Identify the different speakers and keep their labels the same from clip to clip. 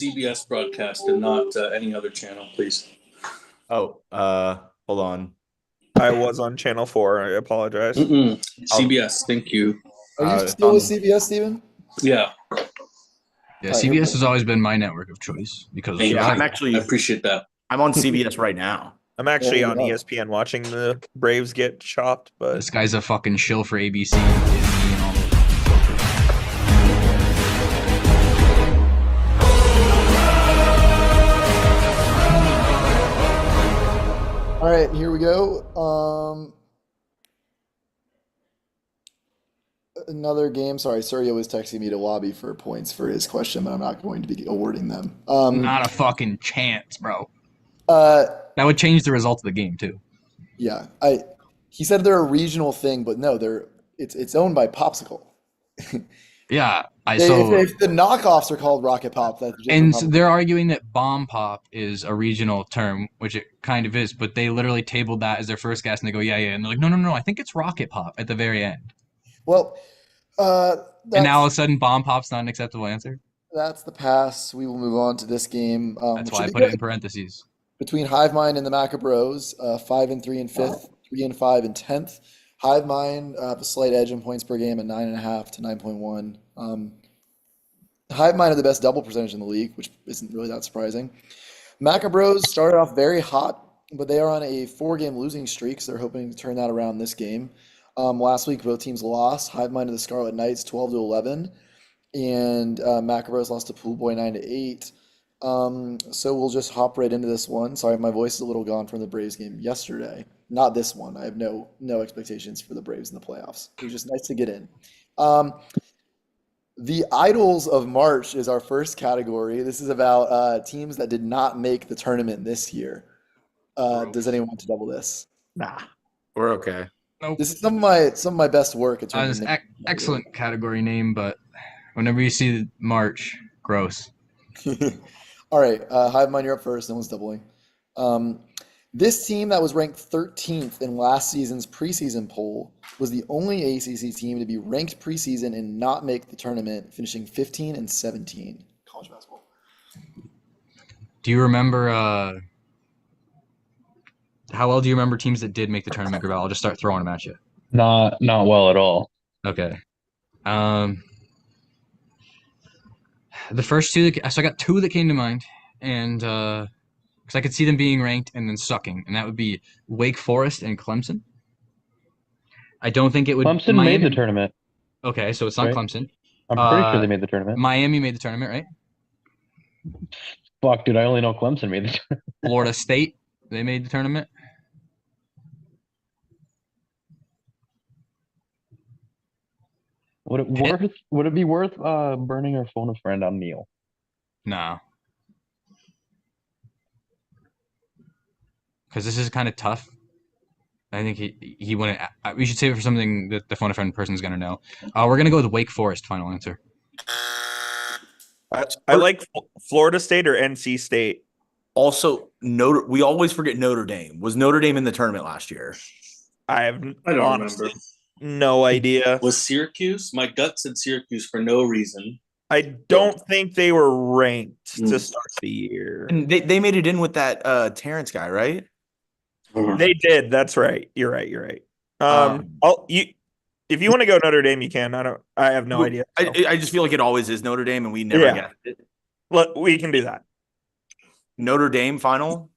Speaker 1: CBS broadcast and not any other channel, please.
Speaker 2: Oh, hold on.
Speaker 3: I was on Channel 4. I apologize.
Speaker 1: CBS, thank you.
Speaker 4: Are you still with CBS, Steven?
Speaker 1: Yeah.
Speaker 5: Yeah, CBS has always been my network of choice because
Speaker 2: Yeah,
Speaker 5: I
Speaker 1: I appreciate that.
Speaker 2: I'm on CBS right now.
Speaker 3: I'm actually on
Speaker 4: go.
Speaker 3: ESPN watching the Braves get chopped, but
Speaker 5: this guy's a fucking shill for ABC and Disney and all those filters.
Speaker 4: All right, here we go. Another game. Sorry, Sergio was texting me to lobby for points for his question, but I'm not going to be awarding them.
Speaker 5: Not a fucking chance, bro.
Speaker 4: Uh,
Speaker 5: That would change the result of the game too.
Speaker 4: yeah, he said they're a regional thing, but no, it's owned by Popsicle.
Speaker 5: Yeah,
Speaker 4: If the knockoffs are called Rocket Pop, that's just
Speaker 5: and
Speaker 4: Republican.
Speaker 5: they're arguing that bomb pop is a regional term, which it kind of is, but they literally tabled that as their first guess, and they go, yeah, and they're like, no, I think it's Rocket Pop at the very end.
Speaker 4: Well,
Speaker 5: And now all of a sudden, bomb pop's not an acceptable answer.
Speaker 4: that's the pass. We will move on to this game.
Speaker 5: That's
Speaker 4: which
Speaker 5: why
Speaker 4: should
Speaker 5: I
Speaker 4: be
Speaker 5: put it
Speaker 4: good.
Speaker 5: in parentheses.
Speaker 4: Between Hive Mind and the Maccabros, 5-3 and 5th, 3-5 and 10th. Hive Mind have a slight edge in points per game at 9.5 to 9.1. Hive Mind have the best double percentage in the league, which isn't really that surprising. Maccabros started off very hot, but they are on a 4-game losing streak, so they're hoping to turn that around this game. Last week, both teams lost. Hive Mind to the Scarlet Knights 12-11, and Maccabros lost to Pool Boy 9-8. So we'll just hop right into this one. Sorry, my voice is a little gone from the Braves game yesterday. Not this one. I have no expectations for the Braves in the playoffs. It was just nice to get in. The Idols of March is our first category. This is about teams that did not make the tournament this year. Does anyone want to double this?
Speaker 2: Nah, we're okay.
Speaker 5: Nope.
Speaker 4: This is some of my best work. In terms of
Speaker 5: Excellent category name, but whenever you see March, gross.
Speaker 4: All right, Hive Mind, you're up first. No one's doubling. This team that was ranked 13th in last season's preseason poll was the only ACC team to be ranked preseason and not make the tournament, finishing 15 and 17. College basketball.
Speaker 5: Do you remember? How well do you remember teams that did make the tournament, Gravel? I'll just start throwing them at you.
Speaker 6: Not well at all.
Speaker 5: Okay. The first two, so I got two that came to mind, and because I could see them being ranked and then sucking, and that would be Wake Forest and Clemson. I don't think it would.
Speaker 6: Clemson made the tournament.
Speaker 5: Okay, so it's not
Speaker 6: Right?
Speaker 5: Clemson.
Speaker 6: I'm pretty sure they made the tournament.
Speaker 5: Miami made the tournament, right?
Speaker 6: Fuck, dude, I only know Clemson made the tournament.
Speaker 5: Florida State, they made the tournament.
Speaker 6: Would it be worth burning or phone a friend on Neil?
Speaker 5: No. Because this is kind of tough. I think he wouldn't. We should save it for something that the phone a friend person is going to know. We're going to go with Wake Forest, final answer.
Speaker 3: I like Florida State or NC State.
Speaker 2: Also, we always forget Notre Dame. Was Notre Dame in the tournament last year?
Speaker 1: I don't
Speaker 3: honestly
Speaker 1: remember.
Speaker 3: No idea.
Speaker 1: Was Syracuse? My gut said Syracuse for no reason.
Speaker 3: I don't think they were ranked to start the year.
Speaker 2: And they made it in with that Terrence guy, right?
Speaker 3: They did. That's right. You're right. If you want to go Notre Dame, you can. I have no idea. So.
Speaker 2: I just feel like it always is Notre Dame, and we never get it.
Speaker 3: Look, we can do that.
Speaker 2: Notre Dame final.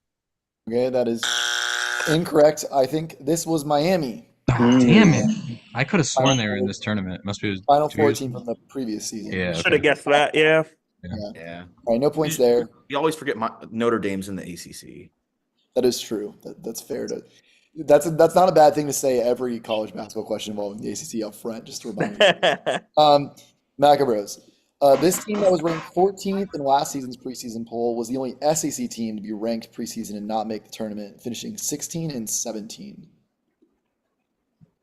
Speaker 4: Okay, that is incorrect. I think this was Miami.
Speaker 5: Oh, damn it! I could have sworn they were in this tournament. Must be
Speaker 4: Final four team from the previous season.
Speaker 5: Yeah,
Speaker 3: should have guessed that. Yeah.
Speaker 2: Yeah.
Speaker 4: All right, no points there.
Speaker 2: You always forget Notre Dame's in the ACC.
Speaker 4: That is true. That's fair to. That's not a bad thing to say every college basketball question involving the ACC up front. Just to remind you. Maccabros. This team that was ranked 14th in last season's preseason poll was the only SEC team to be ranked preseason and not make the tournament, finishing 16 and 17.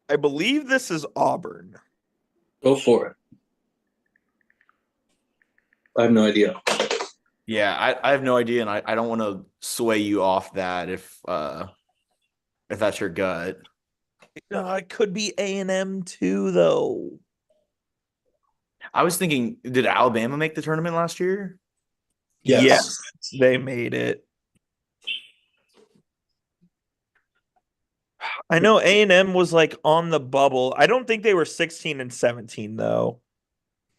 Speaker 3: I believe this is Auburn.
Speaker 1: Go for it. I have no idea.
Speaker 2: Yeah, I have no idea, and I don't want to sway you off that if that's your gut.
Speaker 3: It could be A&M too, though.
Speaker 2: I was thinking, did Alabama make the tournament last year?
Speaker 1: Yes.
Speaker 3: They made it. I know A&M was like on the bubble. I don't think they were 16 and 17 though.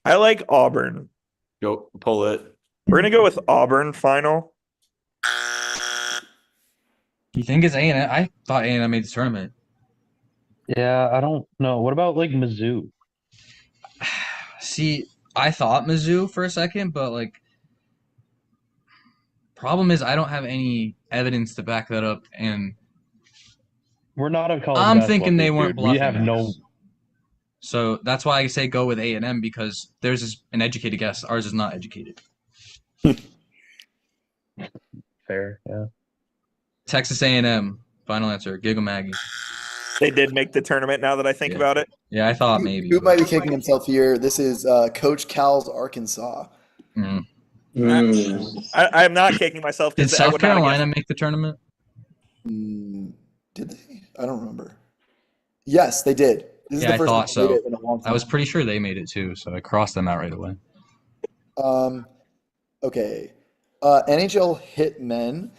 Speaker 3: I like Auburn.
Speaker 2: Go pull it.
Speaker 3: We're gonna go with Auburn final.
Speaker 5: You think it's A&M? I thought A&M made the tournament.
Speaker 6: Yeah, I don't know. What about like Mizzou?
Speaker 5: See, I thought Mizzou for a second, but like, problem is I don't have any evidence to back that up, and
Speaker 6: We're not a college
Speaker 5: I'm
Speaker 6: basketball
Speaker 5: thinking they
Speaker 6: team,
Speaker 5: weren't
Speaker 6: dude. We
Speaker 5: bluffing
Speaker 6: have no.
Speaker 5: us. So that's why I say go with A&M because theirs is an educated guess. Ours is not educated.
Speaker 6: Fair, yeah.
Speaker 5: Texas A&M. Final answer. Giggle Maggie.
Speaker 3: They did make the tournament now that I think
Speaker 5: Yeah.
Speaker 3: about it.
Speaker 5: Yeah, I thought maybe.
Speaker 4: Who might be kicking himself here? This is Coach Cal's Arkansas.
Speaker 5: Mm.
Speaker 3: I'm not kicking myself
Speaker 5: Did
Speaker 3: because I
Speaker 5: South
Speaker 3: would not have
Speaker 5: Carolina
Speaker 3: guessed.
Speaker 5: make the tournament?
Speaker 4: Did they? I don't remember. Yes, they did. This is
Speaker 5: Yeah,
Speaker 4: the first
Speaker 5: I
Speaker 4: time
Speaker 5: thought
Speaker 4: they made
Speaker 5: so.
Speaker 4: it in a long time.
Speaker 5: I was pretty sure they made it too, so I crossed them out right away.
Speaker 4: Okay. NHL Hitmen.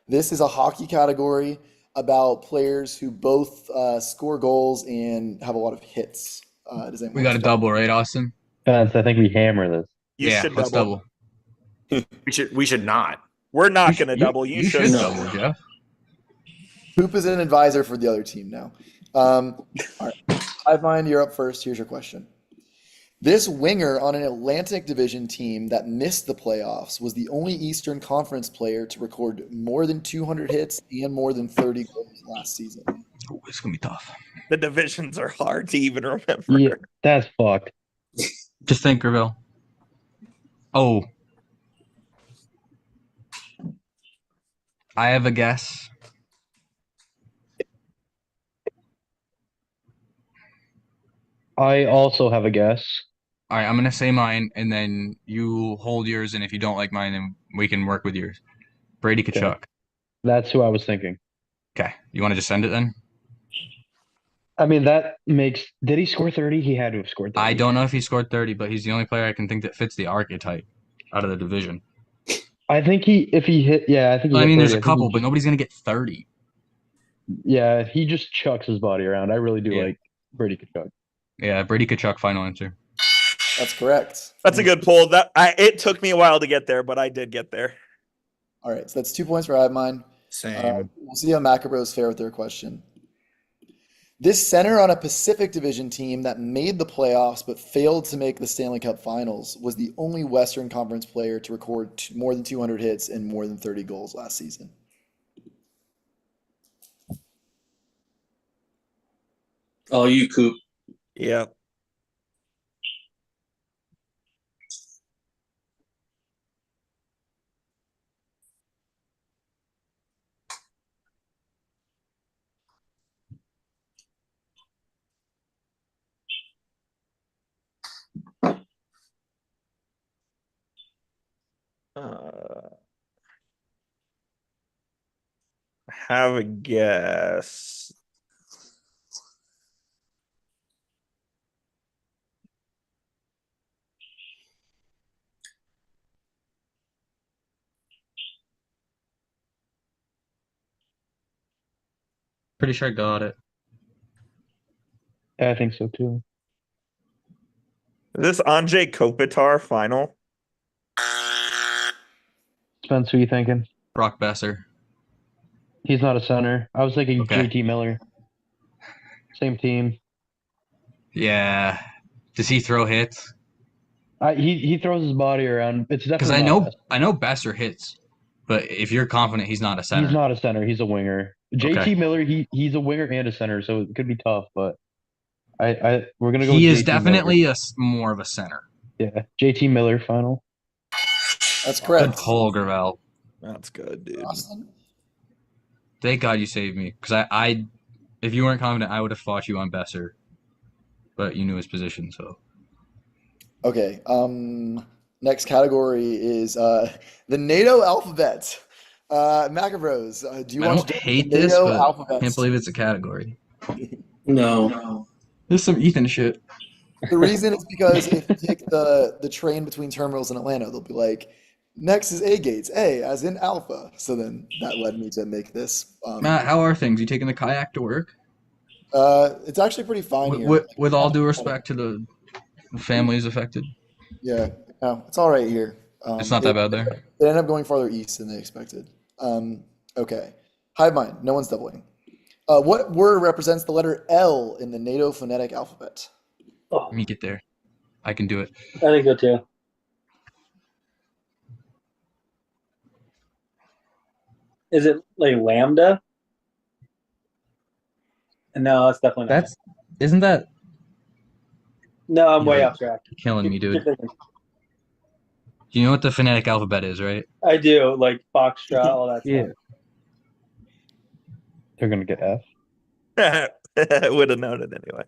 Speaker 4: This is a hockey category about players who both score goals and have a lot of hits. Does anyone
Speaker 5: We got a
Speaker 4: want to
Speaker 5: double, right, Austin?
Speaker 6: Spence, I think we hammer this.
Speaker 3: You
Speaker 5: Yeah,
Speaker 3: should
Speaker 5: let's double.
Speaker 2: We should not.
Speaker 3: We're not going to double. You should.
Speaker 1: No.
Speaker 5: double, Jeff.
Speaker 4: Hoop is an advisor for the other team now. All right. Hive Mind, you're up first. Here's your question. This winger on an Atlantic Division team that missed the playoffs was the only Eastern Conference player to record more than 200 hits and more than 30 goals last season.
Speaker 5: Oh, it's gonna be tough.
Speaker 3: The divisions are hard to even remember.
Speaker 6: Yeah, that's fucked.
Speaker 5: Just think, Gravel. Oh. I have a guess.
Speaker 6: I also have a guess.
Speaker 5: All right, I'm gonna say mine, and then you hold yours, and if you don't like mine, then we can work with yours. Brady Kachuk.
Speaker 6: That's who I was thinking.
Speaker 5: Okay, you want to just send it then?
Speaker 6: I mean, that makes. Did he score 30? He had to have scored 30.
Speaker 5: I don't know if he scored 30, but he's the only player I can think that fits the archetype out of the division.
Speaker 6: I think if he hit, yeah, I think he
Speaker 5: I
Speaker 6: hit
Speaker 5: mean,
Speaker 6: 30.
Speaker 5: there's
Speaker 6: I
Speaker 5: a
Speaker 6: think
Speaker 5: couple,
Speaker 6: he
Speaker 5: but
Speaker 6: just-
Speaker 5: nobody's gonna get 30.
Speaker 6: Yeah, he just chucks his body around. I really do
Speaker 5: Yeah.
Speaker 6: like Brady Kachuk.
Speaker 5: Yeah, Brady Kachuk, final answer.
Speaker 4: That's correct.
Speaker 3: That's a good pull. It took me a while to get there, but I did get there.
Speaker 4: All right, so that's 2 points for Hive Mind.
Speaker 2: Same.
Speaker 4: We'll see how Maccabros fare with their question. This center on a Pacific Division team that made the playoffs but failed to make the Stanley Cup Finals was the only Western Conference player to record more than 200 hits and more than 30 goals last season.
Speaker 1: Oh, you Coop.
Speaker 3: Yeah. Have a guess.
Speaker 5: Pretty sure I got it.
Speaker 6: Yeah, I think so too.
Speaker 3: Is this Anjay Kopitar final?
Speaker 6: Spence, who you thinking?
Speaker 5: Brock Besser.
Speaker 6: He's not a center. I was thinking
Speaker 5: Okay.
Speaker 6: JT Miller. Same team.
Speaker 5: Yeah. Does he throw hits?
Speaker 6: He throws his body around. It's
Speaker 5: Because
Speaker 6: definitely not
Speaker 5: I know Besser hits, but if you're confident he's not a center.
Speaker 6: He's not a center. He's a winger. JT Miller, he's a winger and a center, so it could be tough. But we're gonna go.
Speaker 5: He
Speaker 6: with
Speaker 5: is
Speaker 6: JT
Speaker 5: definitely
Speaker 6: Miller.
Speaker 5: more of a center.
Speaker 6: Yeah, JT Miller final.
Speaker 4: That's
Speaker 5: Good
Speaker 4: correct.
Speaker 5: pull, Gravel.
Speaker 3: That's good, dude.
Speaker 4: Austin?
Speaker 5: Thank God you saved me. Because I, if you weren't confident, I would have fought you on Besser. But you knew his position, so.
Speaker 4: Okay. Next category is the NATO alphabet. Maccabros, do you
Speaker 5: I
Speaker 4: want
Speaker 5: don't
Speaker 4: to do
Speaker 5: hate
Speaker 4: the
Speaker 5: this,
Speaker 4: NATO
Speaker 5: but
Speaker 4: alphabet?
Speaker 5: can't believe it's a category.
Speaker 1: No.
Speaker 5: There's some Ethan shit.
Speaker 4: The reason is because if you take the train between terminals in Atlanta, they'll be like Next is A gates. A as in alpha. So then that led me to make this.
Speaker 5: Matt, how are things? You taking the kayak to work?
Speaker 4: It's actually pretty fine
Speaker 5: With,
Speaker 4: here.
Speaker 5: with, with all due respect to the families affected,
Speaker 4: Yeah, no, it's all right here.
Speaker 5: it's not that bad there.
Speaker 4: It ended up going farther east than they expected. Okay. Hive mind. No one's doubling. What word represents the letter L in the NATO phonetic alphabet?
Speaker 7: Oh,
Speaker 5: Let me get there. I can do it.
Speaker 7: I think so too. Is it like lambda? No, that's definitely not.
Speaker 5: Isn't that
Speaker 7: No, I'm way
Speaker 5: You're
Speaker 7: off track.
Speaker 5: killing me, dude?
Speaker 7: Keep thinking.
Speaker 5: You know what the phonetic alphabet is, right?
Speaker 7: I do, like foxtrot, all that
Speaker 6: Yeah.
Speaker 7: stuff.
Speaker 6: They're gonna get F.
Speaker 3: Would have known it anyway.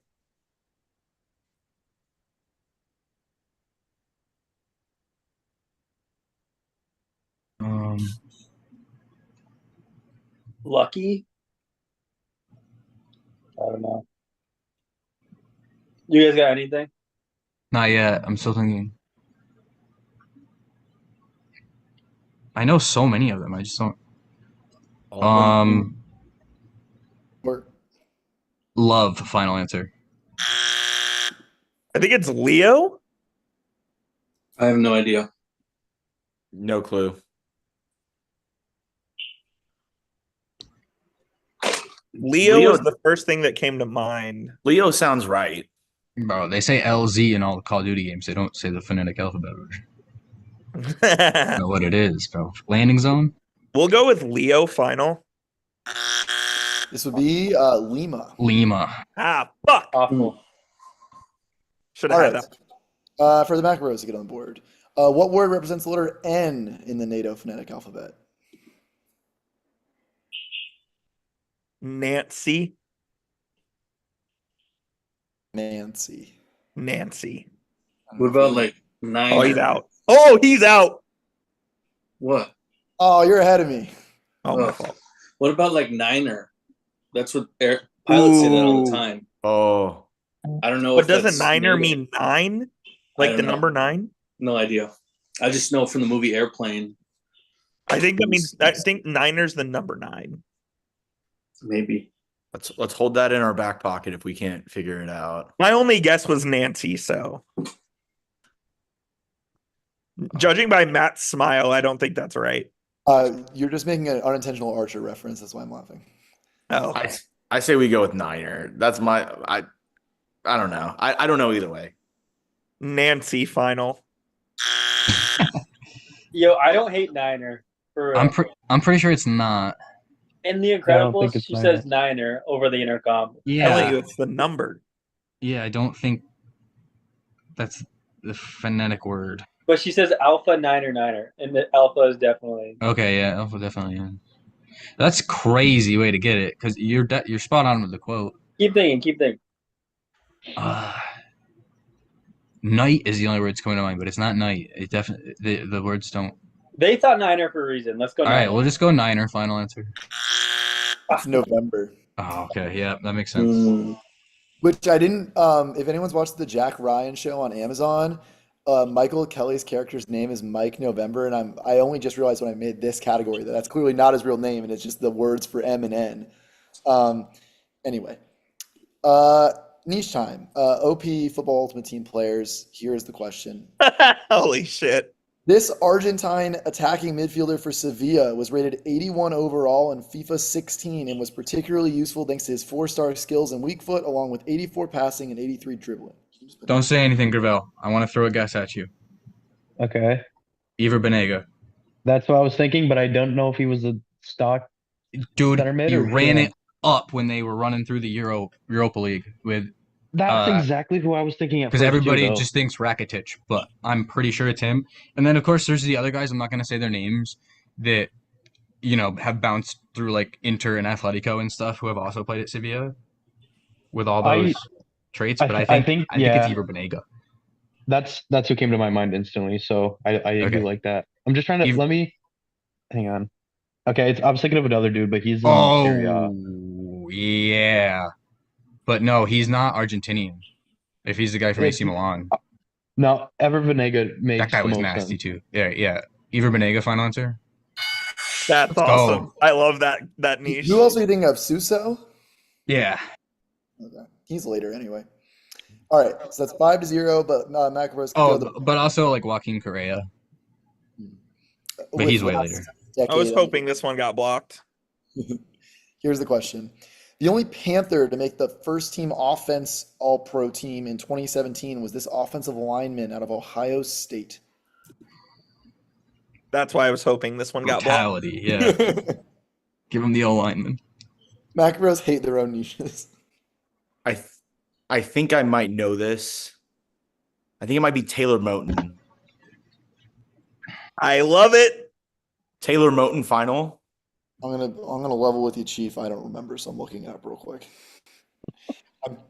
Speaker 5: Um,
Speaker 7: Lucky? I don't know. You guys got anything?
Speaker 5: not yet. I'm still thinking. I know so many of them. I just don't.
Speaker 2: All of them.
Speaker 4: Or
Speaker 5: Love. Final answer.
Speaker 3: I think it's Leo.
Speaker 1: I have no idea.
Speaker 2: No clue.
Speaker 3: Leo was the first thing that came to mind.
Speaker 2: Leo sounds right.
Speaker 5: Bro, they say LZ in all the Call of Duty games. They don't say the phonetic alphabet version. I know what it is, bro. Landing zone.
Speaker 3: We'll go with Leo final.
Speaker 4: this would be Lima.
Speaker 5: Lima.
Speaker 3: Ah, fuck.
Speaker 7: Awful.
Speaker 3: Should
Speaker 4: All
Speaker 3: have
Speaker 4: right.
Speaker 3: had that.
Speaker 4: For the Maccabros to get on board. What word represents the letter N in the NATO phonetic alphabet?
Speaker 3: Nancy.
Speaker 4: Nancy.
Speaker 3: Nancy.
Speaker 1: What about like nine?
Speaker 3: Oh, he's out. Oh, he's out.
Speaker 1: What?
Speaker 4: Oh, you're ahead of me.
Speaker 3: Oh, my
Speaker 1: Oh.
Speaker 3: fault.
Speaker 1: What about like niner? That's what pilots say that all the
Speaker 3: Ooh.
Speaker 1: time.
Speaker 2: Oh,
Speaker 1: I don't know
Speaker 3: But
Speaker 1: if
Speaker 3: doesn't
Speaker 1: that's
Speaker 3: niner
Speaker 1: NATO.
Speaker 3: mean nine?
Speaker 1: I
Speaker 3: Like
Speaker 1: don't
Speaker 3: the
Speaker 1: know.
Speaker 3: number 9?
Speaker 1: No idea. I just know from the movie Airplane.
Speaker 3: I think that means, I think niner's the number 9.
Speaker 1: Maybe.
Speaker 2: let's hold that in our back pocket if we can't figure it out.
Speaker 3: My only guess was Nancy, so. Judging by Matt's smile, I don't think that's right.
Speaker 4: You're just making an unintentional Archer reference. That's why I'm laughing.
Speaker 3: Oh,
Speaker 2: I say we go with Niner. That's my I don't know. I don't know either way.
Speaker 3: Nancy final.
Speaker 7: Yo, I don't hate Niner. For real.
Speaker 5: I'm pretty sure it's not.
Speaker 7: In The
Speaker 6: I don't think
Speaker 7: Incredibles,
Speaker 6: it's
Speaker 7: she
Speaker 6: Niner.
Speaker 7: says Niner over the intercom.
Speaker 3: Telling
Speaker 5: Yeah.
Speaker 3: you it's the number.
Speaker 5: Yeah, I don't think that's the phonetic word.
Speaker 7: But she says Alpha Niner Niner, and the Alpha is definitely.
Speaker 5: Okay, yeah, alpha definitely. Yeah. That's crazy way to get it because you're spot on with the quote.
Speaker 7: Keep thinking, keep thinking.
Speaker 5: Night is the only word that's coming to mind, but it's not night. It definitely the words don't.
Speaker 7: They thought Niner for a reason. Let's go
Speaker 5: All
Speaker 7: Niner.
Speaker 5: right, we'll just go Niner. Final answer.
Speaker 4: It's November.
Speaker 5: Oh, okay, yeah, that makes sense.
Speaker 1: Mm.
Speaker 4: Which I didn't. If anyone's watched the Jack Ryan show on Amazon, Michael Kelly's character's name is Mike November, and I only just realized when I made this category that that's clearly not his real name, and it's just the words for M and N. Anyway, niche time. OP Football Ultimate Team players. Here is the question.
Speaker 3: Holy shit.
Speaker 4: This Argentine attacking midfielder for Sevilla was rated 81 overall in FIFA 16 and was particularly useful thanks to his 4-star skills and weak foot, along with 84 passing and 83 dribbling.
Speaker 5: Don't say anything, Gravel. I want to throw a guess at you.
Speaker 6: Okay.
Speaker 5: Iver Benega.
Speaker 6: That's what I was thinking, but I don't know if he was a stock.
Speaker 5: Dude,
Speaker 6: Center mid
Speaker 5: he
Speaker 6: or
Speaker 5: ran
Speaker 6: DM?
Speaker 5: it up when they were running through the Europa League with
Speaker 6: That's
Speaker 5: Uh,
Speaker 6: exactly who I was thinking at
Speaker 5: because
Speaker 6: first,
Speaker 5: everybody
Speaker 6: too, though.
Speaker 5: just thinks Rakitic, but I'm pretty sure it's him. And then of course there's the other guys. I'm not gonna say their names that have bounced through like Inter and Atletico and stuff who have also played at Sevilla with all those traits. But I think it's
Speaker 6: yeah.
Speaker 5: Iver Benega.
Speaker 6: That's who came to my mind instantly. So I
Speaker 5: Okay.
Speaker 6: do like that. I'm just trying to let me hang on. Okay, I was thinking of another dude, but he's in Serie A.
Speaker 5: Oh yeah, but no, he's not Argentinian. If he's the guy from AC Milan,
Speaker 6: No, Ever Venega makes
Speaker 5: that guy
Speaker 6: the
Speaker 5: was
Speaker 6: most
Speaker 5: nasty
Speaker 6: sense.
Speaker 5: too. Yeah, yeah. Eva Benega final answer.
Speaker 3: That's
Speaker 5: Let's
Speaker 3: awesome.
Speaker 5: go.
Speaker 3: I love that niche.
Speaker 4: Who else are you thinking of? Suso?
Speaker 5: Yeah.
Speaker 4: Okay. He's later anyway. All right, so that's 5-0, but Maccabros can
Speaker 5: Oh,
Speaker 4: throw
Speaker 5: but also like Joaquin Correa, but he's way later.
Speaker 3: I was
Speaker 4: decade.
Speaker 3: hoping this one got blocked.
Speaker 4: Here's the question. The only Panther to make the first team offense all-pro team in 2017 was this offensive lineman out of Ohio State.
Speaker 3: That's why I was hoping this one got blocked.
Speaker 5: Brutality, yeah. Give him the O lineman.
Speaker 4: Maccabros hate their own niches.
Speaker 2: I think I might know this. I think it might be Taylor Moton.
Speaker 3: I love it.
Speaker 2: Taylor Moton final.
Speaker 4: I'm gonna level with you, Chief. I don't remember, so I'm looking it up real quick.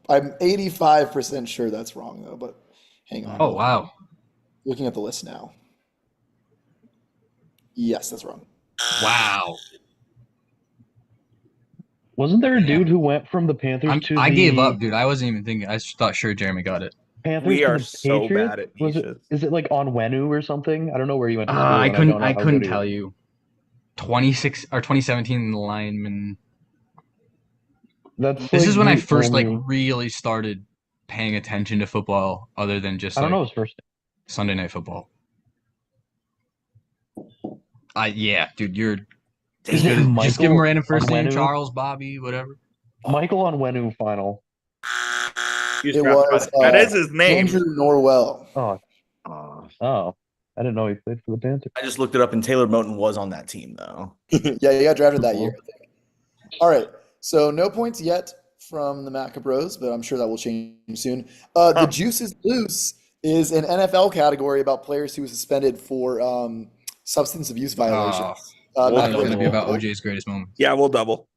Speaker 4: I'm 85% sure that's wrong though, but hang on.
Speaker 5: Oh wow.
Speaker 4: Looking at the list now. Yes, that's wrong.
Speaker 5: Wow.
Speaker 6: Wasn't there a dude who went from the Panthers to
Speaker 5: I
Speaker 6: the
Speaker 5: gave up, dude. I wasn't even thinking. I just thought sure Jeremy got it.
Speaker 6: Panthers
Speaker 3: We
Speaker 6: to
Speaker 3: are
Speaker 6: the
Speaker 3: so
Speaker 6: Patriots?
Speaker 3: bad at
Speaker 6: Was
Speaker 3: niches.
Speaker 6: is it like Onwenu or something? I don't know where he went to school.
Speaker 5: I
Speaker 6: and don't know
Speaker 5: couldn't
Speaker 6: how good he
Speaker 5: tell
Speaker 6: is.
Speaker 5: you. 26 or 2017 lineman.
Speaker 6: That's
Speaker 5: This
Speaker 6: like
Speaker 5: is when I
Speaker 6: the
Speaker 5: first like
Speaker 6: only-
Speaker 5: really started paying attention to football other than just
Speaker 6: I don't
Speaker 5: like
Speaker 6: know his first name.
Speaker 5: Sunday Night Football. Yeah, dude, you're
Speaker 6: Is it
Speaker 5: just give him
Speaker 6: Michael
Speaker 5: random first name,
Speaker 6: Onwenu?
Speaker 5: Charles, Bobby, whatever.
Speaker 6: Michael Onwenu final.
Speaker 3: You just
Speaker 4: It
Speaker 3: forgot
Speaker 4: was
Speaker 3: about it. That is his name.
Speaker 4: Andrew Norwell.
Speaker 6: Oh, I didn't know he played for the Panthers.
Speaker 2: I just looked it up, and Taylor Moton was on that team, though.
Speaker 4: Yeah, he got drafted that year, I think. All right, so no points yet from the Maccabros, but I'm sure that will change soon. The Juice is Loose is an NFL category about players who were suspended for substance abuse violations.
Speaker 5: I thought it was
Speaker 4: Maccabros,
Speaker 5: going to be about OJ's greatest moments.
Speaker 3: Yeah, we'll double.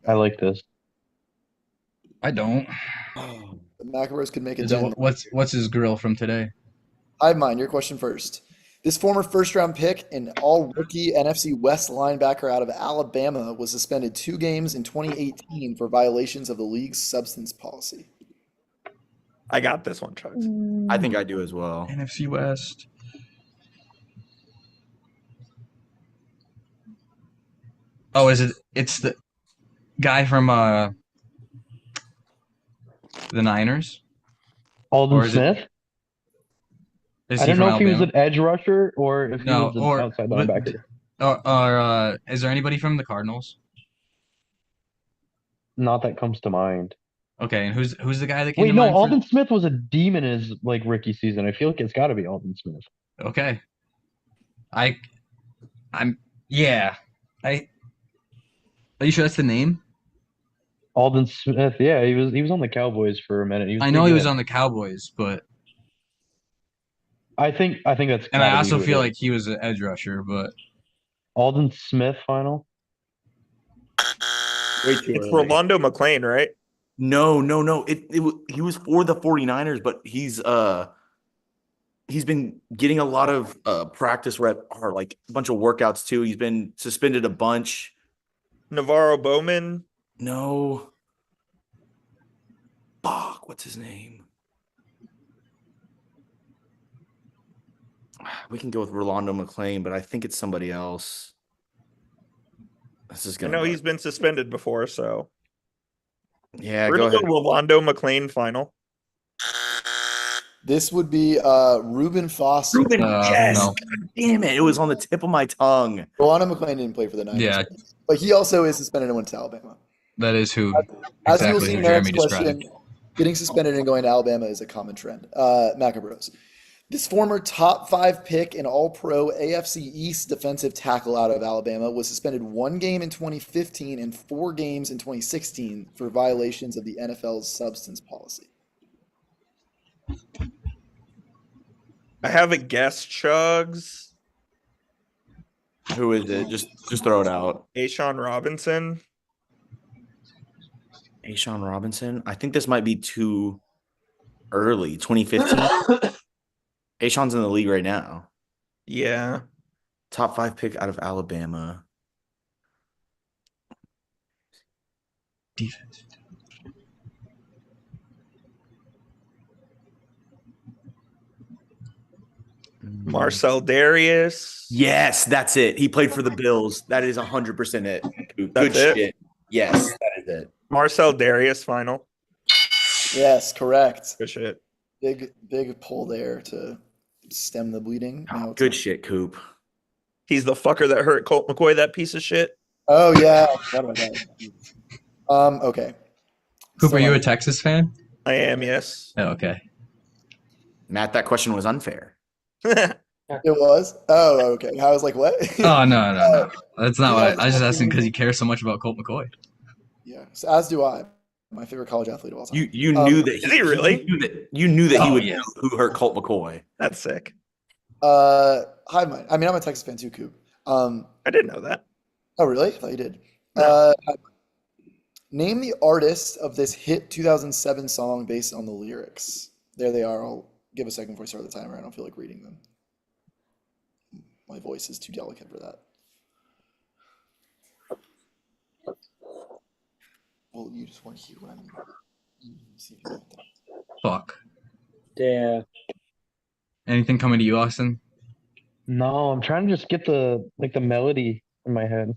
Speaker 6: I like this.
Speaker 5: I don't.
Speaker 4: the Maccabros could make a
Speaker 5: Is it,
Speaker 4: dent.
Speaker 5: what's his grill from today?
Speaker 4: Hive Mind, your question first. This former first-round pick and all-rookie NFC West linebacker out of Alabama was suspended 2 games in 2018 for violations of the league's substance policy.
Speaker 3: I got this one, Chugs.
Speaker 2: I think I do as well.
Speaker 5: NFC West. Oh, it's the guy from the Niners?
Speaker 6: Alden
Speaker 5: Or is it-
Speaker 6: Smith?
Speaker 5: Is
Speaker 6: I
Speaker 5: he
Speaker 6: don't
Speaker 5: from
Speaker 6: know if he was
Speaker 5: Alabama?
Speaker 6: an edge rusher or if he
Speaker 5: No,
Speaker 6: was an
Speaker 5: or
Speaker 6: outside linebacker.
Speaker 5: is there anybody from the Cardinals?
Speaker 6: Not that comes to mind.
Speaker 5: Okay, and who's the guy that came
Speaker 6: Wait,
Speaker 5: to
Speaker 6: no,
Speaker 5: mind?
Speaker 6: Alden Smith was a demon in his like rookie season. I feel like it's got to be Alden Smith.
Speaker 5: Okay. I'm yeah. Are you sure that's the name?
Speaker 6: Alden Smith, yeah, he was on the Cowboys for a minute. He was
Speaker 5: I know
Speaker 6: pretty
Speaker 5: he was
Speaker 6: good.
Speaker 5: on the Cowboys, but
Speaker 6: I think that's.
Speaker 5: and I
Speaker 6: gotta be
Speaker 5: also
Speaker 6: who it
Speaker 5: feel
Speaker 6: is.
Speaker 5: like he was an edge rusher, but
Speaker 6: Alden Smith final.
Speaker 2: Way too
Speaker 3: It's
Speaker 2: early.
Speaker 3: Rolando McClain, right?
Speaker 2: No. He was for the 49ers, but he's been getting a lot of practice rep or like a bunch of workouts too. He's been suspended a bunch.
Speaker 3: Navarro Bowman.
Speaker 2: No. Fuck, what's his name? We can go with Rolando McClain, but I think it's somebody else. This is
Speaker 3: I
Speaker 2: gonna
Speaker 3: know he's been suspended before, so
Speaker 2: Yeah,
Speaker 3: we're
Speaker 2: go
Speaker 3: gonna
Speaker 2: ahead.
Speaker 3: go Rolando McClain final.
Speaker 4: This would be Reuben Foster.
Speaker 2: Ruben, yes.
Speaker 5: no.
Speaker 2: Damn it. It was on the tip of my tongue.
Speaker 4: Rolando McClain didn't play for the Niners.
Speaker 5: Yeah.
Speaker 4: But he also is suspended and went to Alabama.
Speaker 5: that is who
Speaker 4: As you will
Speaker 5: exactly
Speaker 4: see
Speaker 5: who
Speaker 4: in the next
Speaker 5: Jeremy
Speaker 4: question,
Speaker 5: described.
Speaker 4: getting suspended and going to Alabama is a common trend. Maccabros. This former top 5 pick and all-pro AFC East defensive tackle out of Alabama was suspended 1 game in 2015 and 4 games in 2016 for violations of the NFL's substance policy.
Speaker 3: I have a guess, Chugs.
Speaker 2: Who is it? Just throw it out.
Speaker 3: Ashawn Robinson.
Speaker 2: Ashawn Robinson. I think this might be too early. 2015. Ashawn's in the league right now.
Speaker 3: Yeah.
Speaker 2: Top 5 pick out of Alabama.
Speaker 5: Defense.
Speaker 3: Marcel Darius.
Speaker 2: Yes, that's it. He played for the Bills. That is 100% it. Good
Speaker 3: That's it?
Speaker 2: shit. Yes, that is it.
Speaker 3: Marcel Darius final.
Speaker 4: Yes, correct.
Speaker 3: Good shit.
Speaker 4: Big pull there to stem the bleeding. Now it's
Speaker 2: Good shit, Coop.
Speaker 3: He's the fucker that hurt Colt McCoy, that piece of shit.
Speaker 4: Oh yeah, I forgot about that. Okay.
Speaker 5: Coop, are you a
Speaker 4: Still
Speaker 5: Texas fan?
Speaker 3: I am, yes.
Speaker 5: Oh, okay.
Speaker 2: Matt, that question was unfair.
Speaker 4: it was. Oh, okay. I was like, what?
Speaker 5: Oh no. That's not
Speaker 4: Yeah,
Speaker 5: what I was just asking because you care so much about Colt McCoy.
Speaker 4: Yeah, so as do I. My favorite college athlete of all time.
Speaker 2: You knew that
Speaker 3: Is he really?
Speaker 2: You knew that he
Speaker 5: Oh,
Speaker 2: would
Speaker 5: yeah.
Speaker 2: know who hurt Colt McCoy.
Speaker 3: That's sick.
Speaker 4: Hive mind. I mean, I'm a Texas fan too, Coop.
Speaker 3: I didn't know that.
Speaker 4: Oh, really? I thought you did.
Speaker 3: No.
Speaker 4: Name the artist of this hit 2007 song based on the lyrics. There they are. I'll give a second before I start the timer. I don't feel like reading them. My voice is too delicate for that. Well, you just want to hear what I mean. See if you know that.
Speaker 5: Fuck.
Speaker 7: Damn.
Speaker 5: Anything coming to you, Austin?
Speaker 6: No, I'm trying to just get the melody in my head.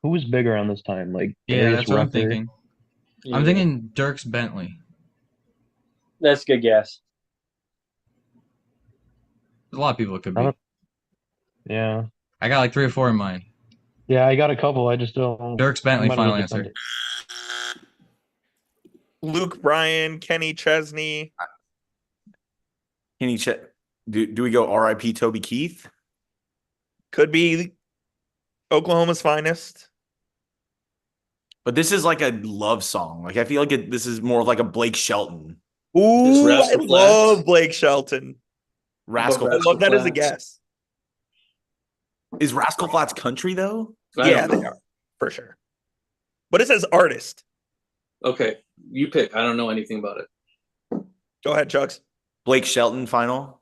Speaker 6: Who was big around this time? Like
Speaker 5: Yeah,
Speaker 6: Darius
Speaker 5: that's what I'm
Speaker 6: Rucker?
Speaker 5: thinking.
Speaker 7: Yeah.
Speaker 5: I'm thinking Dirks Bentley.
Speaker 7: That's a good guess.
Speaker 5: There's a lot of people it could
Speaker 6: I
Speaker 5: be.
Speaker 6: don't- Yeah.
Speaker 5: I got like 3 or 4 in mind.
Speaker 6: Yeah, I got a couple. I just don't.
Speaker 5: Dirks
Speaker 6: I
Speaker 5: Bentley,
Speaker 6: might as
Speaker 5: final
Speaker 6: well just
Speaker 5: answer.
Speaker 6: send it.
Speaker 3: Luke Bryan, Kenny Chesney.
Speaker 2: Can you check? Do we go R.I.P. Toby Keith?
Speaker 3: Could be Oklahoma's finest.
Speaker 2: But this is like a love song. Like I feel like this is more of like a Blake Shelton.
Speaker 3: Ooh, I
Speaker 1: Rascal
Speaker 3: love
Speaker 1: Flatts?
Speaker 3: Blake Shelton.
Speaker 2: Rascal.
Speaker 3: I love that as a
Speaker 1: Flats?
Speaker 3: guess.
Speaker 2: Is Rascal Flats country though?
Speaker 1: I
Speaker 3: Yeah,
Speaker 1: don't
Speaker 3: they
Speaker 1: know.
Speaker 3: are for sure. But it says artist.
Speaker 1: Okay, you pick. I don't know anything about it.
Speaker 3: Go ahead, Chucks.
Speaker 2: Blake Shelton final.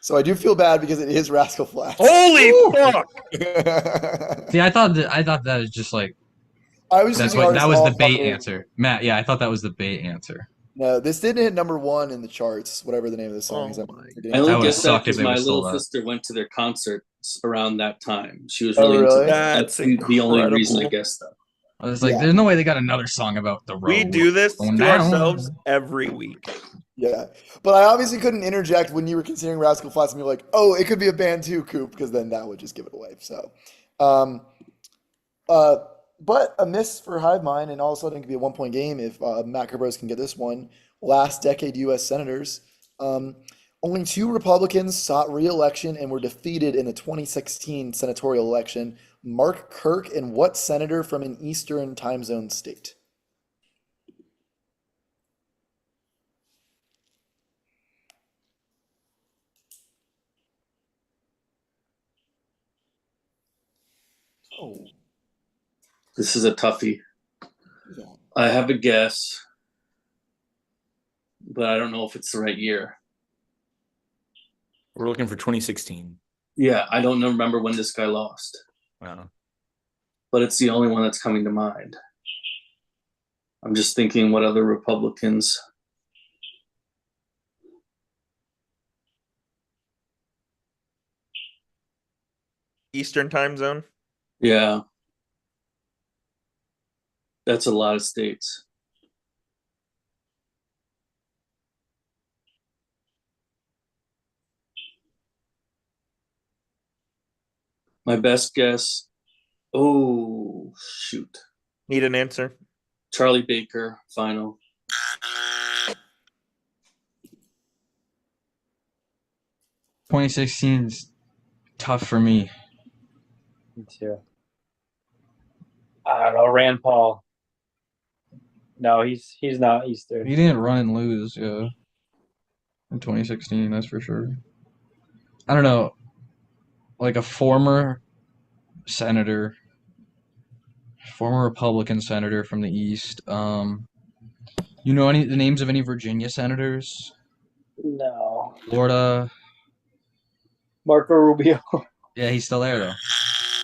Speaker 4: So I do feel bad because it is Rascal Flatts.
Speaker 3: Holy fuck!
Speaker 5: See, I thought that was just like
Speaker 4: I was
Speaker 5: that
Speaker 4: using
Speaker 5: was
Speaker 4: artists
Speaker 5: the
Speaker 4: all
Speaker 5: bait
Speaker 4: fucking-
Speaker 5: answer. Matt, yeah, I thought that was the bait answer.
Speaker 4: No, this didn't hit #1 in the charts, whatever the name of the song is.
Speaker 3: Oh
Speaker 4: I'm
Speaker 3: my
Speaker 4: forgetting.
Speaker 1: I only
Speaker 5: That would've
Speaker 1: guessed that
Speaker 5: sucked if
Speaker 1: because
Speaker 5: they
Speaker 1: my
Speaker 5: would've
Speaker 1: little
Speaker 5: sold out.
Speaker 1: sister went to their concerts around that time. She was
Speaker 4: Oh,
Speaker 1: really
Speaker 4: really?
Speaker 1: into that.
Speaker 3: That's
Speaker 1: the only reason I
Speaker 3: incredible.
Speaker 1: guessed that.
Speaker 5: I was like,
Speaker 4: Yeah.
Speaker 5: there's no way they got another song about the road.
Speaker 3: We do this
Speaker 5: going
Speaker 3: to
Speaker 5: down.
Speaker 3: ourselves every week.
Speaker 4: Yeah, but I obviously couldn't interject when you were considering Rascal Flatts and be like, "Oh, it could be a band too, Coop," because then that would just give it away. So, but a miss for Hive Mind, and all of a sudden it could be a 1-point game if Maccabros can get this one. Last decade U.S. senators. Only 2 Republicans sought re-election and were defeated in the 2016 senatorial election. Mark Kirk and what senator from an Eastern time zone state? Oh,
Speaker 1: This is a toughie.
Speaker 4: yeah.
Speaker 1: I have a guess, but I don't know if it's the right year.
Speaker 2: We're looking for 2016.
Speaker 1: Yeah, I don't remember when this guy lost,
Speaker 2: Wow.
Speaker 1: but it's the only one that's coming to mind. I'm just thinking what other Republicans.
Speaker 3: Eastern time zone.
Speaker 1: Yeah. That's a lot of states. My best guess. Oh, shoot.
Speaker 3: Need an answer.
Speaker 1: Charlie Baker, final.
Speaker 5: 2016's tough for me.
Speaker 7: Me too. I don't know. Rand Paul. No, he's not Eastern.
Speaker 5: He didn't run and lose, yeah. In 2016, that's for sure. I don't know, like a former senator, former Republican senator from the East. You know any the names of any Virginia senators?
Speaker 7: No,
Speaker 5: Florida.
Speaker 7: Marco Rubio.
Speaker 5: Yeah, he's still there though.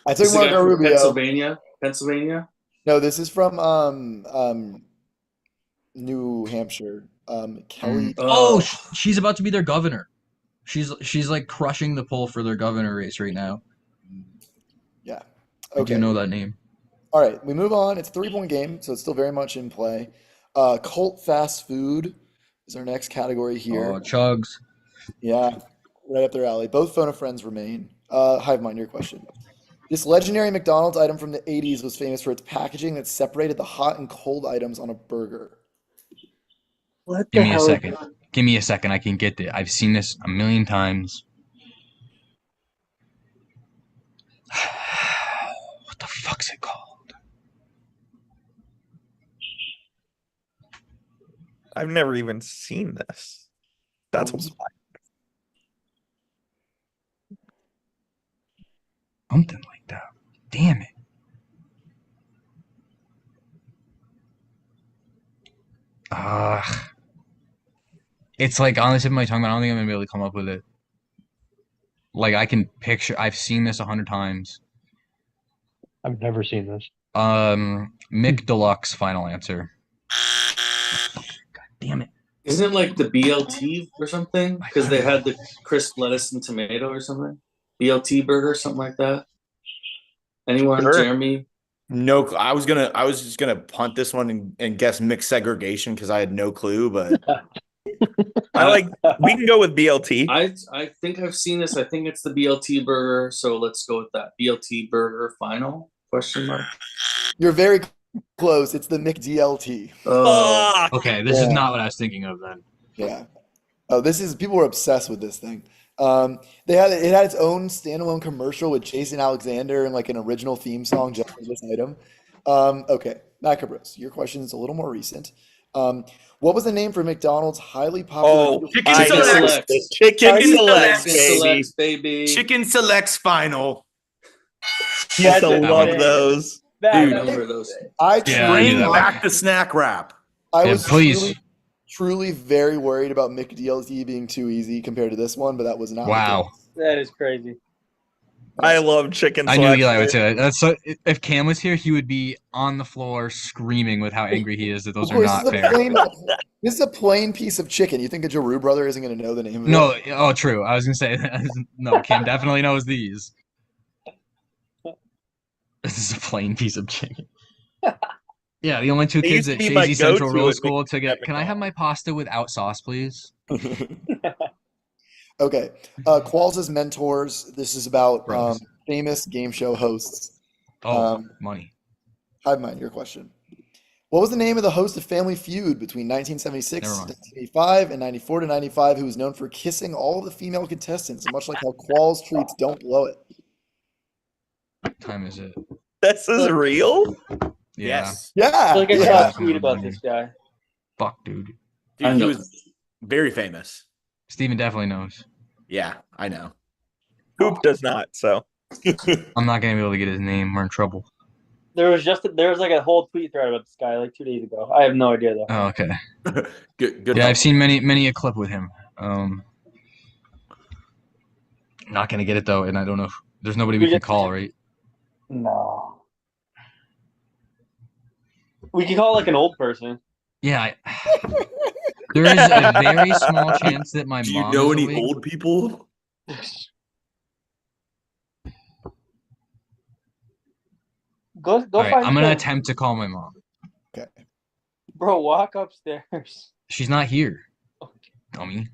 Speaker 4: I
Speaker 1: This
Speaker 4: took
Speaker 1: is the guy
Speaker 4: Marco
Speaker 1: from
Speaker 4: Rubio.
Speaker 1: Pennsylvania. Pennsylvania.
Speaker 4: No, this is from New Hampshire. Kelly.
Speaker 5: Oh, she's about to be their governor. She's like crushing the poll for their governor race right now.
Speaker 4: Yeah.
Speaker 5: I do
Speaker 4: Okay.
Speaker 5: know that name.
Speaker 4: All right, we move on. It's a 3-point game, so it's still very much in play. Cult fast food is our next category here.
Speaker 5: Oh, Chugs.
Speaker 4: Yeah, right up their alley. Both phone of friends remain. Hive mind, your question. This legendary McDonald's item from the 80s was famous for its packaging that separated the hot and cold items on a burger.
Speaker 7: What
Speaker 5: Give
Speaker 7: the
Speaker 5: me a
Speaker 7: hell?
Speaker 5: second. Give me a second. I can get it. I've seen this a million times. What the fuck's it called?
Speaker 3: I've never even seen this. That's
Speaker 4: Oops.
Speaker 5: Something like that. Damn it. It's like on the tip of my tongue, but I don't think I'm gonna be able to come up with it. Like I can picture. I've seen this 100 times.
Speaker 6: I've never seen this.
Speaker 5: Mick Deluxe. Final answer. God damn it.
Speaker 1: Isn't it like the BLT or something? Because they had the crisp lettuce and tomato or something. BLT burger, something like that. Anyone?
Speaker 3: Sure.
Speaker 1: Jeremy?
Speaker 2: No, I was just gonna punt this one and guess mixed segregation because I had no clue, but
Speaker 3: I like. We can go with BLT.
Speaker 1: I think I've seen this. I think it's the BLT burger. So let's go with that. BLT burger final question mark.
Speaker 4: You're very close. It's the McDLT.
Speaker 1: Oh,
Speaker 3: Fuck.
Speaker 5: Okay, this is
Speaker 4: Yeah.
Speaker 5: not what I was thinking of then.
Speaker 4: Yeah. Oh, people were obsessed with this thing. It had its own standalone commercial with Jason Alexander and like an original theme song just for this item. Okay, Maccabros, your question is a little more recent. What was the name for McDonald's highly popular?
Speaker 3: Oh,
Speaker 2: Chicken
Speaker 3: I know
Speaker 1: select.
Speaker 3: this. Chicken
Speaker 2: Chicken
Speaker 3: selects,
Speaker 1: chicken
Speaker 3: baby.
Speaker 1: selects, baby.
Speaker 2: chicken selects final.
Speaker 3: Used to
Speaker 7: That's
Speaker 3: love
Speaker 7: insane.
Speaker 3: those.
Speaker 1: I
Speaker 2: Dude.
Speaker 1: remember those.
Speaker 4: I
Speaker 5: Yeah, I knew
Speaker 2: Bring
Speaker 5: that one.
Speaker 2: back the snack wrap.
Speaker 4: I
Speaker 5: Yeah,
Speaker 4: was
Speaker 5: please.
Speaker 4: truly very worried about McDLT being too easy compared to this one, but that was not. the
Speaker 5: Wow.
Speaker 4: case.
Speaker 7: That is crazy.
Speaker 3: I love chicken.
Speaker 5: I knew
Speaker 3: select,
Speaker 5: Eli would
Speaker 3: baby.
Speaker 5: say that. That's so. If Cam was here, he would be on the floor screaming with how angry he is that those
Speaker 4: Of
Speaker 5: are
Speaker 4: course,
Speaker 5: not
Speaker 4: this is a
Speaker 5: fair.
Speaker 4: plain. This is a plain piece of chicken. You think a Giroux brother isn't going to know the name of
Speaker 5: No,
Speaker 4: it?
Speaker 5: oh, true. I was gonna say no. Cam definitely knows these. This is a plain piece of chicken. Yeah, the only two
Speaker 3: They
Speaker 5: kids
Speaker 3: used to
Speaker 5: at
Speaker 3: be my
Speaker 5: Shazy Central
Speaker 3: go-to
Speaker 5: Rose
Speaker 3: at
Speaker 5: School to get.
Speaker 3: at
Speaker 5: Can I have my pasta without sauce, please?
Speaker 4: Okay. Qualls' mentors. This is about
Speaker 5: Gross.
Speaker 4: famous game show hosts.
Speaker 5: Oh, money.
Speaker 4: Hive mind, your question. What was the name of the host of Family Feud between 1976
Speaker 5: Never
Speaker 4: to
Speaker 5: mind.
Speaker 4: 1985 and 94 to 95, who was known for kissing all of the female contestants, much like how Qualls treats Don't Blow It?
Speaker 5: What time is it?
Speaker 3: This is real.
Speaker 5: Yeah.
Speaker 2: Yes.
Speaker 4: Yeah.
Speaker 7: I feel like I
Speaker 4: yeah.
Speaker 7: saw a tweet about this guy.
Speaker 5: Fuck, dude.
Speaker 2: Dude,
Speaker 1: I
Speaker 2: he
Speaker 1: know.
Speaker 2: was very famous.
Speaker 5: Steven definitely knows.
Speaker 2: Yeah, I know.
Speaker 3: Hoop does not. So
Speaker 5: I'm not gonna be able to get his name. We're in trouble.
Speaker 7: There was like a whole tweet thread about this guy like 2 days ago. I have no idea though.
Speaker 5: Oh, okay.
Speaker 2: Good.
Speaker 5: Yeah,
Speaker 2: help.
Speaker 5: I've seen many a clip with him. Not gonna get it though, and I don't know if there's nobody we can call, right?
Speaker 7: No. We could call it like an old person.
Speaker 5: Yeah, there is a very small chance that my
Speaker 2: Do you
Speaker 5: mom
Speaker 2: know
Speaker 5: is
Speaker 2: any
Speaker 5: awake.
Speaker 2: old people?
Speaker 7: Go
Speaker 5: All right,
Speaker 7: find
Speaker 5: I'm gonna
Speaker 7: the-
Speaker 5: attempt to call my mom.
Speaker 7: Bro, walk upstairs.
Speaker 5: She's not here, dummy.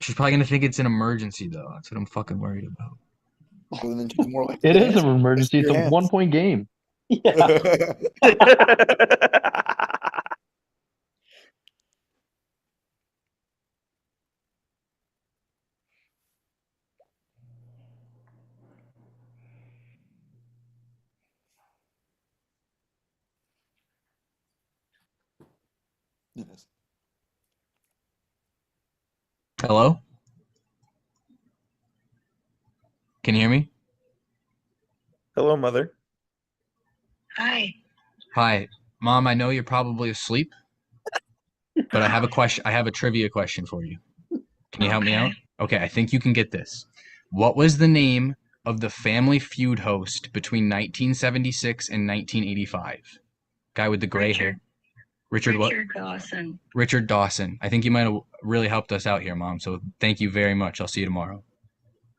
Speaker 5: She's probably gonna think it's an emergency though. That's what I'm fucking worried about.
Speaker 4: Well, then she's more like
Speaker 6: It is an emergency. It's
Speaker 4: Your
Speaker 6: a
Speaker 4: hands.
Speaker 6: 1-point game.
Speaker 7: Yeah.
Speaker 4: It is.
Speaker 5: Hello? Can you hear me?
Speaker 3: Hello, mother.
Speaker 8: Hi.
Speaker 5: Hi. Mom, I know you're probably asleep, but I have a question. I have a trivia question for you. Can you help me out? Okay, I think you can get this. What was the name of the Family Feud host between 1976 and 1985? Guy with the gray hair. Richard what?
Speaker 8: Richard Dawson.
Speaker 5: Richard Dawson. I think you might have really helped us out here, Mom. So thank you very much. I'll see you tomorrow.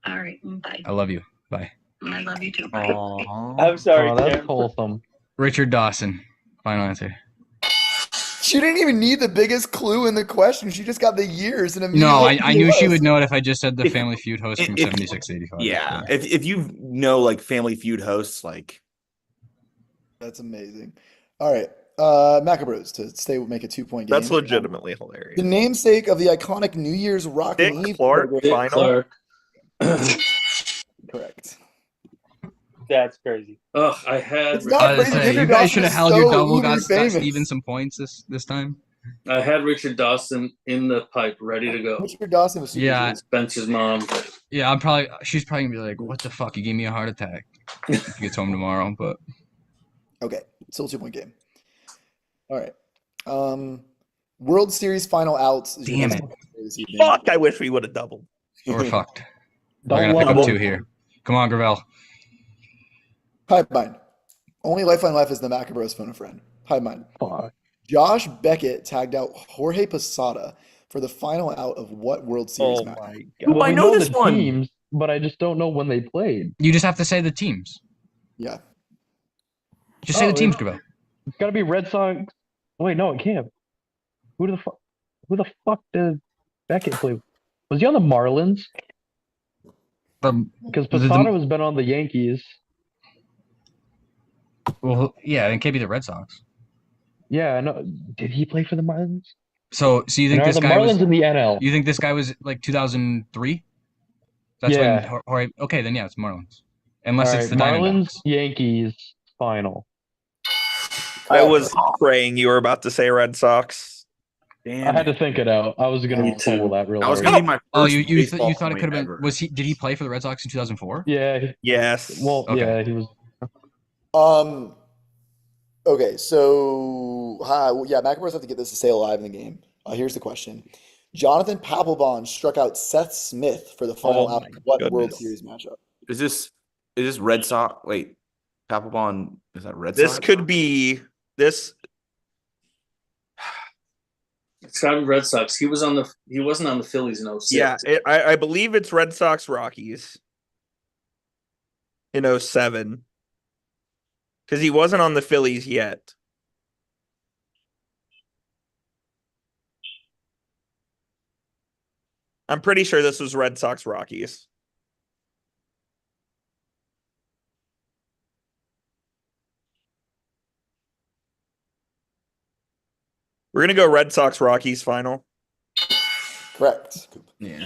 Speaker 8: All right. Bye.
Speaker 5: I love you. Bye.
Speaker 8: I love you too. Bye.
Speaker 7: I'm sorry,
Speaker 6: Oh, that's
Speaker 7: Tim.
Speaker 6: wholesome.
Speaker 5: Richard Dawson. Final answer.
Speaker 4: She didn't even need the biggest clue in the question. She just got the years and immediately.
Speaker 5: No, I knew she
Speaker 4: was.
Speaker 5: would know it if I just said the
Speaker 2: If-
Speaker 5: Family Feud host from
Speaker 2: if-
Speaker 5: 76 to 85.
Speaker 2: Yeah, if you know like Family Feud hosts, like
Speaker 4: That's amazing. All right. Maccabros to make a 2-point game.
Speaker 3: That's legitimately hilarious.
Speaker 4: The namesake of the iconic New Year's Rockin'
Speaker 3: Dick
Speaker 4: Eve
Speaker 3: Clark,
Speaker 4: program.
Speaker 3: final.
Speaker 4: Correct.
Speaker 7: That's crazy.
Speaker 1: Ugh, I had
Speaker 4: It's not crazy.
Speaker 5: You
Speaker 4: Richard
Speaker 5: guys
Speaker 4: Dawson
Speaker 5: should have
Speaker 4: is
Speaker 5: held your
Speaker 4: so
Speaker 5: double.
Speaker 4: uber
Speaker 5: Got
Speaker 4: famous.
Speaker 5: Steven some points this time.
Speaker 1: I had Richard Dawson in the pipe, ready to go.
Speaker 4: Richard Dawson was super
Speaker 5: Yeah.
Speaker 4: famous.
Speaker 1: Spencer's mom.
Speaker 5: Yeah, she's probably gonna be like, "What the fuck? You gave me a heart attack." If he gets home tomorrow, but
Speaker 4: Okay, still a 2-point game. All right. World Series final outs. is your
Speaker 5: Damn
Speaker 4: next
Speaker 5: it.
Speaker 4: one this evening.
Speaker 3: Fuck, I wish we would have doubled.
Speaker 5: we're fucked. We're
Speaker 6: Don't
Speaker 5: gonna pick
Speaker 6: love
Speaker 5: up
Speaker 6: them.
Speaker 5: 2 here. Come on, Gravel.
Speaker 4: Hive mind. Only lifeline left is the Maccabros phone a friend. Hive mind.
Speaker 6: Fuck.
Speaker 4: Josh Beckett tagged out Jorge Posada for the final out of what World Series
Speaker 3: Oh
Speaker 4: match?
Speaker 3: my
Speaker 2: Well,
Speaker 3: god.
Speaker 2: I
Speaker 6: we
Speaker 2: know
Speaker 6: know
Speaker 2: this
Speaker 6: the
Speaker 2: one.
Speaker 6: teams, but I just don't know when they played.
Speaker 5: You just have to say the teams.
Speaker 4: Yeah.
Speaker 5: Just say
Speaker 6: Oh,
Speaker 5: the teams,
Speaker 6: it-
Speaker 5: Gravel.
Speaker 6: It's got to be Red Sox. Wait, no, it can't. Who the fuck did Beckett play? Was he on the Marlins? Because
Speaker 5: Was it
Speaker 6: Posada has been on the Yankees.
Speaker 5: well, yeah, it can't be the Red Sox.
Speaker 6: Yeah, I know. Did he play for the Marlins?
Speaker 5: So you
Speaker 6: And
Speaker 5: think
Speaker 6: are
Speaker 5: this
Speaker 6: the
Speaker 5: guy
Speaker 6: Marlins
Speaker 5: was?
Speaker 6: in the NL?
Speaker 5: You think this guy was like 2003? That's when
Speaker 6: Yeah.
Speaker 5: Jorge. Okay, then yeah, it's Marlins.
Speaker 6: All
Speaker 5: Unless it's
Speaker 6: right,
Speaker 5: the
Speaker 6: Marlins,
Speaker 5: Diamondbacks.
Speaker 6: Yankees final.
Speaker 3: I was praying you were about to say Red Sox.
Speaker 2: damn
Speaker 6: I had
Speaker 2: it.
Speaker 6: to think it out. I was
Speaker 1: Me
Speaker 6: gonna
Speaker 1: too.
Speaker 6: pull that real
Speaker 2: That was
Speaker 6: hard.
Speaker 2: gonna be my first.
Speaker 5: Oh, you
Speaker 2: baseball
Speaker 5: thought it
Speaker 2: point
Speaker 5: could have
Speaker 2: ever.
Speaker 5: been? Did he play for the Red Sox in 2004?
Speaker 6: Yeah.
Speaker 3: Yes.
Speaker 6: Well,
Speaker 5: Okay.
Speaker 6: yeah, he was.
Speaker 4: Okay, so yeah, Maccabros have to get this to stay alive in the game. Here's the question: Jonathan Papelbon struck out Seth Smith for the final
Speaker 3: Oh
Speaker 4: out
Speaker 3: my
Speaker 4: of what World
Speaker 3: goodness.
Speaker 4: Series matchup?
Speaker 2: Is this Red Sox? Wait, Papelbon, is that Red
Speaker 3: This
Speaker 2: Sox?
Speaker 3: could be this.
Speaker 1: It's got to be Red Sox. He wasn't on the Phillies in 06.
Speaker 3: Yeah, I believe it's Red Sox Rockies in 07. Because he wasn't on the Phillies yet. I'm pretty sure this was Red Sox Rockies. We're gonna go Red Sox Rockies final.
Speaker 4: Correct.
Speaker 2: Yeah.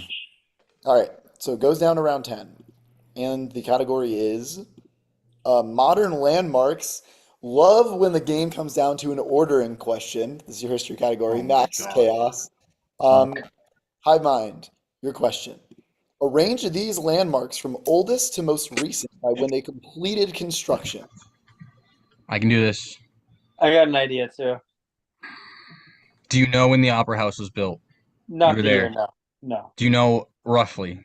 Speaker 4: All right, so it goes down to round 10, and the category is modern landmarks. Love when the game comes down to an ordering question. This is your history category.
Speaker 6: Oh my
Speaker 4: Max
Speaker 6: God.
Speaker 4: Chaos. Hive mind, your question. Arrange these landmarks from oldest to most recent by when they completed construction.
Speaker 5: I can do this.
Speaker 7: I got an idea too.
Speaker 5: Do you know when the Opera House was built?
Speaker 7: Not
Speaker 5: You were
Speaker 7: the year,
Speaker 5: there.
Speaker 7: no. No.
Speaker 5: Do you know roughly?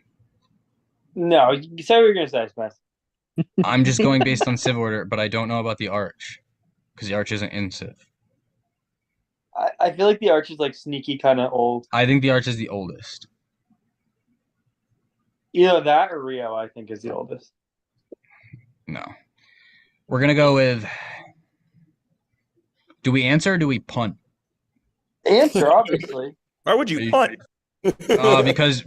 Speaker 7: No. You said what you were gonna say, Spence.
Speaker 5: I'm just going based on Civ order, but I don't know about the Arch because the Arch isn't in Civ.
Speaker 7: I feel like the Arch is like sneaky kind of old.
Speaker 5: I think the Arch is the oldest.
Speaker 7: Either that or Rio, I think, is the oldest.
Speaker 5: No. We're gonna go with. Do we answer or do we punt?
Speaker 7: Answer, obviously.
Speaker 3: Why would
Speaker 5: Are
Speaker 3: you
Speaker 5: you-
Speaker 3: punt?
Speaker 5: Because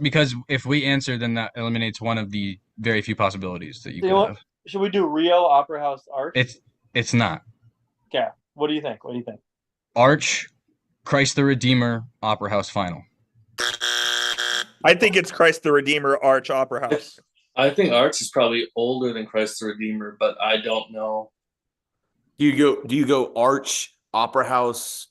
Speaker 5: if we answer, then that eliminates one of the very few possibilities that you
Speaker 7: So you
Speaker 5: could
Speaker 7: want-
Speaker 5: have.
Speaker 7: Should we do Rio Opera House Arch?
Speaker 5: It's not.
Speaker 7: Okay. What do you think? What do you think?
Speaker 5: Arch, Christ the Redeemer, Opera House final.
Speaker 3: I think it's Christ the Redeemer Arch Opera House.
Speaker 1: I think Arch is probably older than Christ the Redeemer, but I don't know.
Speaker 2: Do you go Arch, Opera House,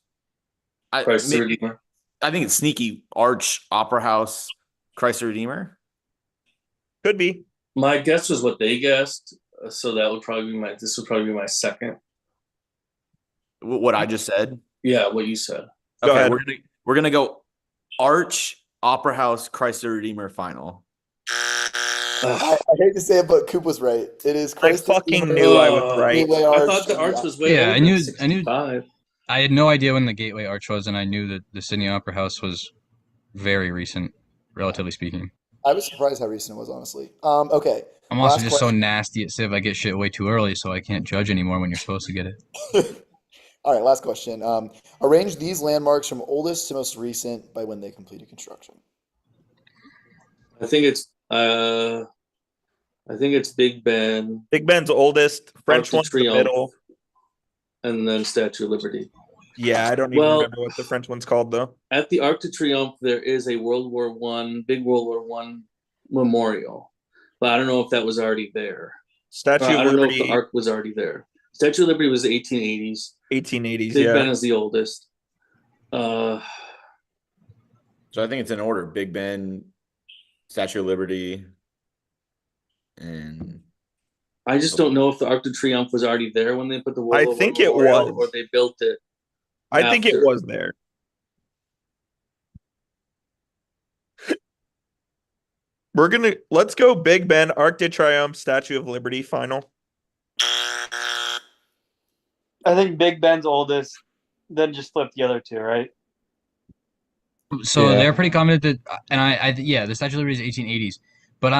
Speaker 1: Christ the Redeemer.
Speaker 2: I think it's sneaky. Arch, Opera House, Christ the Redeemer.
Speaker 3: Could be.
Speaker 1: My guess was what they guessed, so that would probably be this would probably be my second.
Speaker 2: What I just said.
Speaker 1: Yeah, what you said.
Speaker 3: Go
Speaker 2: Okay,
Speaker 3: ahead.
Speaker 2: we're gonna go Arch, Opera House, Christ the Redeemer final.
Speaker 4: I hate to say it, but Coop was right. It is
Speaker 3: I
Speaker 4: Christ the
Speaker 3: fucking
Speaker 4: Redeemer,
Speaker 3: knew I was right.
Speaker 4: Gateway
Speaker 1: I
Speaker 4: Arch,
Speaker 1: thought the
Speaker 4: and
Speaker 1: Arch was way
Speaker 5: Yeah,
Speaker 1: older
Speaker 5: I knew-
Speaker 1: than 65.
Speaker 5: I had no idea when the Gateway Arch was, and I knew that the Sydney Opera House was very recent, relatively speaking.
Speaker 4: I was surprised how recent it was, honestly. Okay.
Speaker 5: I'm also
Speaker 4: Last
Speaker 5: just so
Speaker 4: question.
Speaker 5: nasty at Civ. I get shit way too early, so I can't judge anymore when you're supposed to get it.
Speaker 4: All right, last question. Arrange these landmarks from oldest to most recent by when they completed construction.
Speaker 1: I think it's Big Ben,
Speaker 3: Big Ben's oldest. French
Speaker 1: Arc de
Speaker 3: one's the
Speaker 1: Triomphe.
Speaker 3: middle.
Speaker 1: and then Statue of Liberty.
Speaker 3: Yeah, I don't even
Speaker 1: Well-
Speaker 3: remember what the French one's called though.
Speaker 1: At the Arc de Triomphe, there is a big World War One memorial, but I don't know if that was already there.
Speaker 3: Statue
Speaker 1: I
Speaker 3: of
Speaker 1: don't know if
Speaker 3: Liberty,
Speaker 1: the Arc was already there. Statue of Liberty was the 1880s.
Speaker 3: 1880s.
Speaker 1: Big
Speaker 3: Yeah.
Speaker 1: Ben is the oldest.
Speaker 2: So I think it's in order: Big Ben, Statue of Liberty, and
Speaker 1: I just don't know if the Arc de Triomphe was already there when they put the World
Speaker 3: I
Speaker 1: War I
Speaker 3: think it
Speaker 1: memorial,
Speaker 3: was.
Speaker 1: or they built it.
Speaker 3: I think it
Speaker 1: after.
Speaker 3: was there. Let's go Big Ben, Arc de Triomphe, Statue of Liberty final.
Speaker 7: I think Big Ben's oldest, then just flip the other two, right?
Speaker 5: So
Speaker 3: Yeah.
Speaker 5: they're pretty confident that, and yeah, the Statue of Liberty is 1880s, but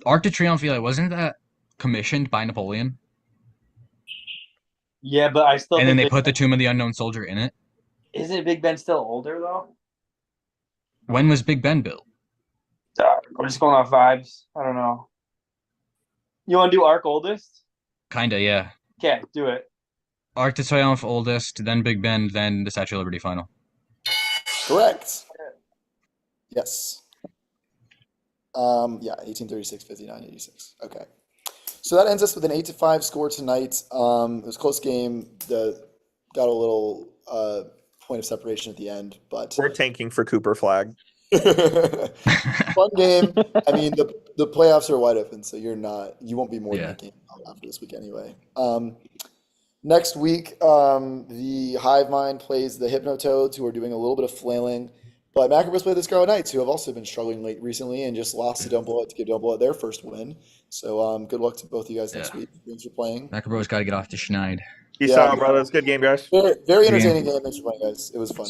Speaker 5: Arc de Triomphe, like, wasn't that commissioned by Napoleon?
Speaker 7: Yeah, but I still
Speaker 5: And then
Speaker 7: think
Speaker 5: they put the Tomb of the Unknown Soldier in it.
Speaker 7: Isn't Big Ben still older though?
Speaker 5: When was Big Ben built?
Speaker 7: I'm just going off vibes. I don't know. You want to do Arc oldest?
Speaker 5: Kinda, yeah.
Speaker 7: Okay, do it.
Speaker 5: Arc de Triomphe oldest, then Big Ben, then the Statue of Liberty final.
Speaker 4: Correct. Yes. Yeah, 1836, 59, 86. Okay. So that ends us with an 8-5 score tonight. It was a close game. Got a little point of separation at the end, but
Speaker 3: We're tanking for Cooper flag.
Speaker 4: fun game. I mean, the playoffs are wide open, so you won't be more than
Speaker 5: Yeah.
Speaker 4: a game after this week anyway. Next week, the Hive Mind plays the Hypnotoads, who are doing a little bit of flailing. But Maccabros play the Scarlet Knights, who have also been struggling late recently and just lost to Don't Blow It to give Don't Blow It their first win. So good luck to both of you guys next
Speaker 5: Yeah.
Speaker 4: week. Thanks for playing.
Speaker 5: Maccabros got to get off to Schneid.
Speaker 3: Peace
Speaker 4: Yeah.
Speaker 3: out, brothers. Good game, guys.
Speaker 4: Very
Speaker 5: Good game.
Speaker 4: entertaining game. Thanks for playing, guys. It was fun.